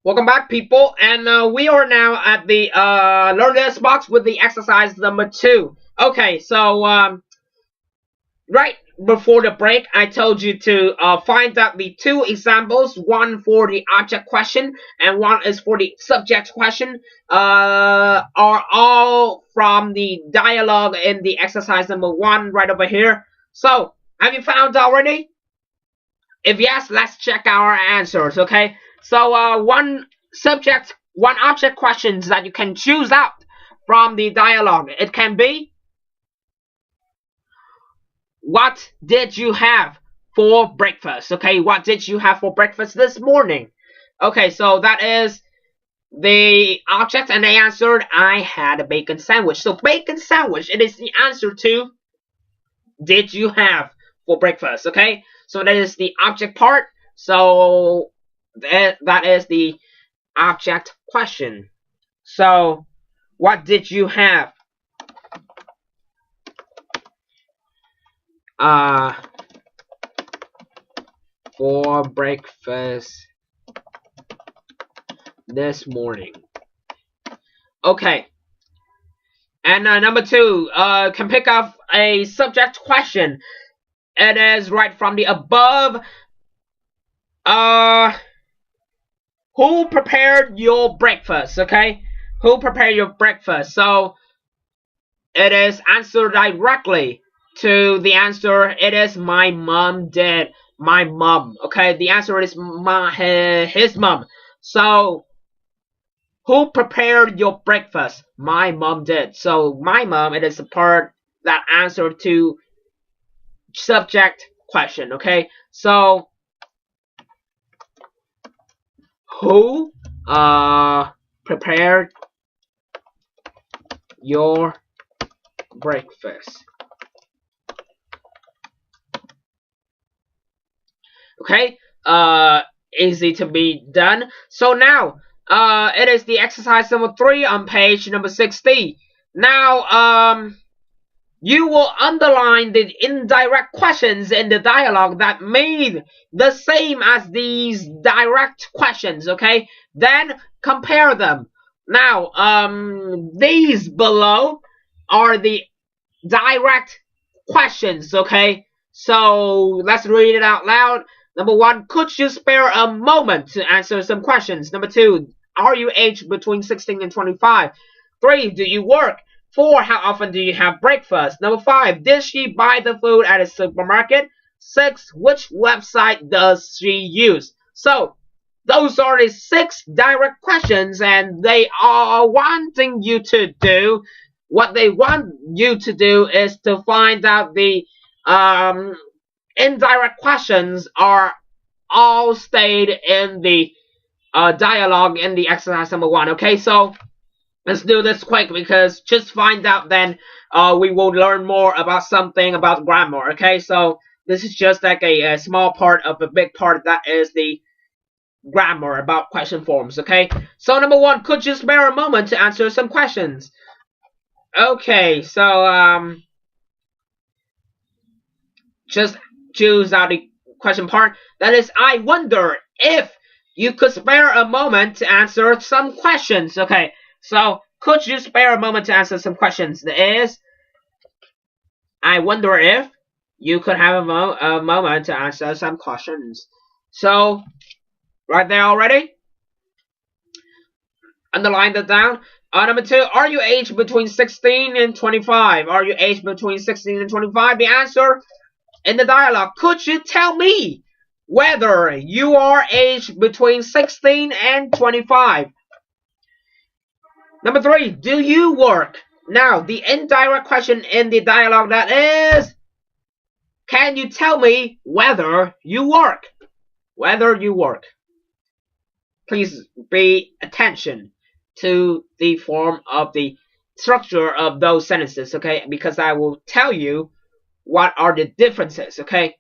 Welcome back, people, and we are now at the learn this box with the exercise number 2. Okay, so right before the break, I told you to find out the 2 examples, one for the object question and one is for the subject question, are all from the dialogue in the exercise number 1 right over here. So, have you found already? If yes, let's check our answers, okay? So, one object questions that you can choose out from the dialogue. It can be, what did you have for breakfast? Okay, what did you have for breakfast this morning? Okay, so that is the object, and they answered, I had a bacon sandwich. So bacon sandwich, it is the answer to did you have for breakfast, okay? So that is the object part. So that is the object question. So what did you have for breakfast this morning? Okay. And number 2, can pick up a subject question. It is right from the above. Who prepared your breakfast? Okay, who prepared your breakfast? So it is answered directly to the answer. It is my mom did. My mom. Okay, the answer is his mom. So who prepared your breakfast? My mom did. So my mom, it is a part that answer to subject question. Okay, so who prepared your breakfast? Okay, easy to be done. So now it is the exercise number 3 on page number 60. Now you will underline the indirect questions in the dialogue that made the same as these direct questions, okay? Then compare them. Now, these below are the direct questions, okay? So, let's read it out loud. Number 1, could you spare a moment to answer some questions? Number 2, are you aged between 16 and 25? 3, do you work? 4, how often do you have breakfast? Number 5, did she buy the food at a supermarket? 6, which website does she use? So, those are the 6 direct questions, and they are wanting you to do. What they want you to do is to find out the indirect questions are all stayed in the dialogue in the exercise number 1. Okay, so let's do this quick, because just find out, then we will learn more about something about grammar. Okay, so this is just like a small part of a big part that is the grammar about question forms. Okay, so number 1, could you spare a moment to answer some questions? Okay, so just choose out the question part. That is, I wonder if you could spare a moment to answer some questions. Okay, so could you spare a moment to answer some questions? That is, I wonder if you could have a moment to answer some questions. So, right there already. Underline that down. Number 2, are you aged between 16 and 25? Are you aged between 16 and 25? The answer in the dialogue, could you tell me whether you are aged between 16 and 25? Number 3, do you work? Now, the indirect question in the dialogue, that is, can you tell me whether you work? Whether you work. Please pay attention to the form of the structure of those sentences, okay? Because I will tell you what are the differences, okay?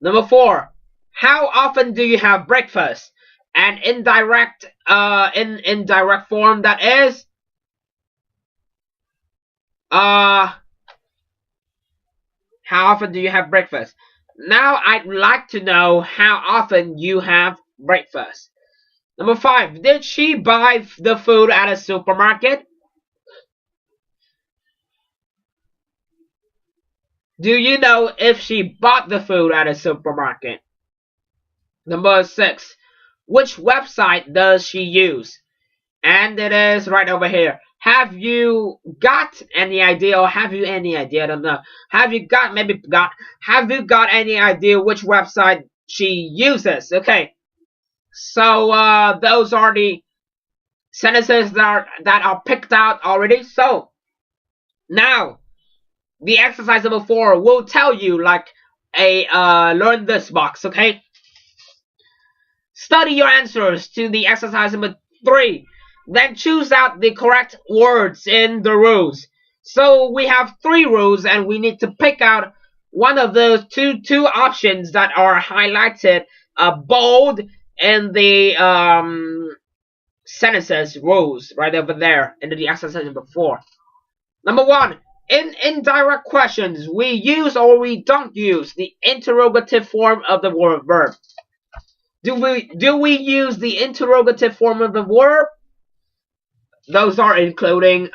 Number 4, how often do you have breakfast? And indirect indirect form, that is, how often do you have breakfast? Now I'd like to know how often you have breakfast. Number 5. Did she buy the food at a supermarket? Do you know if she bought the food at a supermarket? Number 6. Which website does she use? And it is right over here. Have you got any idea, or have you any idea? I don't know. Have you got any idea which website she uses? Okay. So those are the sentences that are picked out already. So now the exercise number 4 will tell you like a learn this box. Okay. Study your answers to the exercise number 3. Then choose out the correct words in the rules. So we have 3 rules, and we need to pick out one of those two options that are highlighted bold in the sentences rules right over there in the exercise number 4. Number 1. In indirect questions, we use or we don't use the interrogative form of the verb. Do we use the interrogative form of the verb? Those are including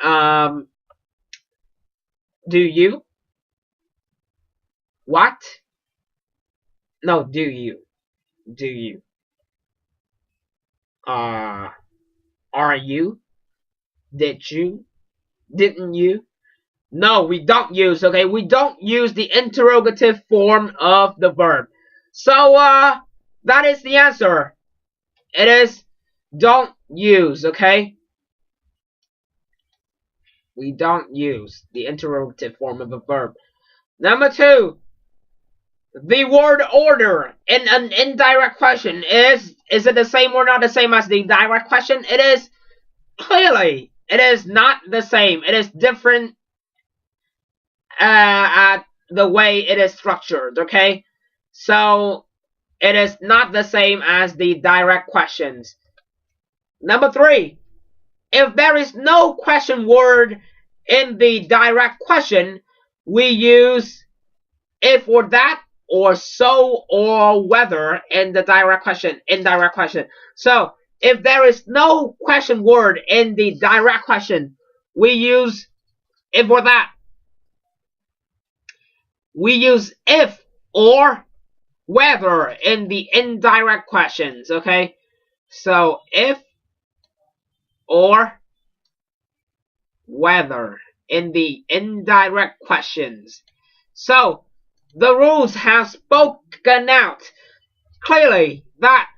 do you? What? No, do you? Do you? Are you? Did you? Didn't you? No, we don't use, okay? We don't use the interrogative form of the verb. So, that is the answer. It is don't use, okay? We don't use the interrogative form of a verb. Number 2. The word order in an indirect question is it the same or not the same as the direct question? It is clearly. It is not the same. It is different at the way it is structured, okay? So it is not the same as the direct questions. Number 3. If there is no question word in the direct question, we use if or that or so or whether in the indirect question. So if there is no question word in the direct question, we use if or that. We use if or whether in the indirect questions, okay? So if or whether in the indirect questions. So the rules have spoken out clearly that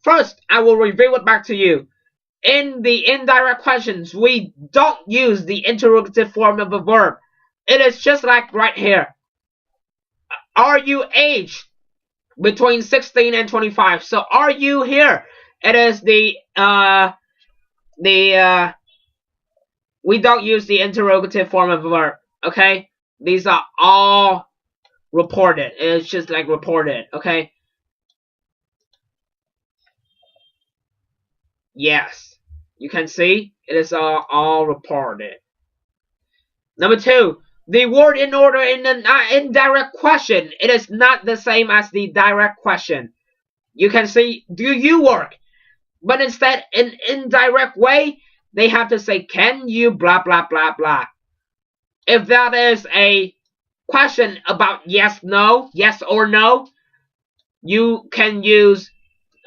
first I will review it back to you. In the indirect questions, we don't use the interrogative form of a verb. It is just like right here. Are you aged between 16 and 25? So are you here? It is we don't use the interrogative form of a verb. Okay? These are all reported. It's just like reported. Okay? Yes. You can see it is all reported. Number 2. The word in order in an indirect question, it is not the same as the direct question. You can see, do you work? But instead, in indirect way, they have to say, can you blah, blah, blah, blah. If that is a question about yes, no, yes or no, you can use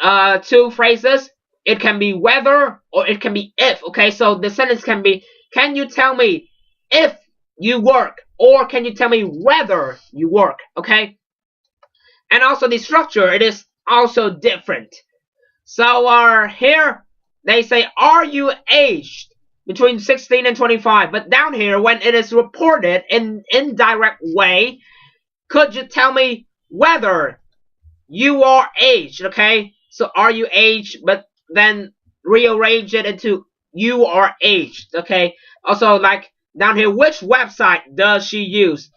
2 phrases. It can be whether or it can be if. Okay, so the sentence can be, can you tell me if you work, or can you tell me whether you work? Okay, and also the structure, it is also different. So here they say, are you aged between 16 and 25? But down here, when it is reported in indirect way, could you tell me whether you are aged? Okay, so are you aged, but then rearrange it into you are aged. Okay, also like down here, which website does she use?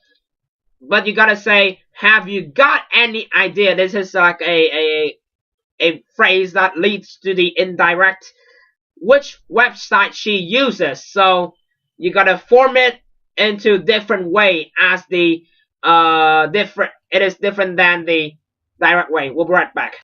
But you gotta say, have you got any idea? This is like a phrase that leads to the indirect. Which website she uses? So you gotta form it into different way as the different. It is different than the direct way. We'll be right back.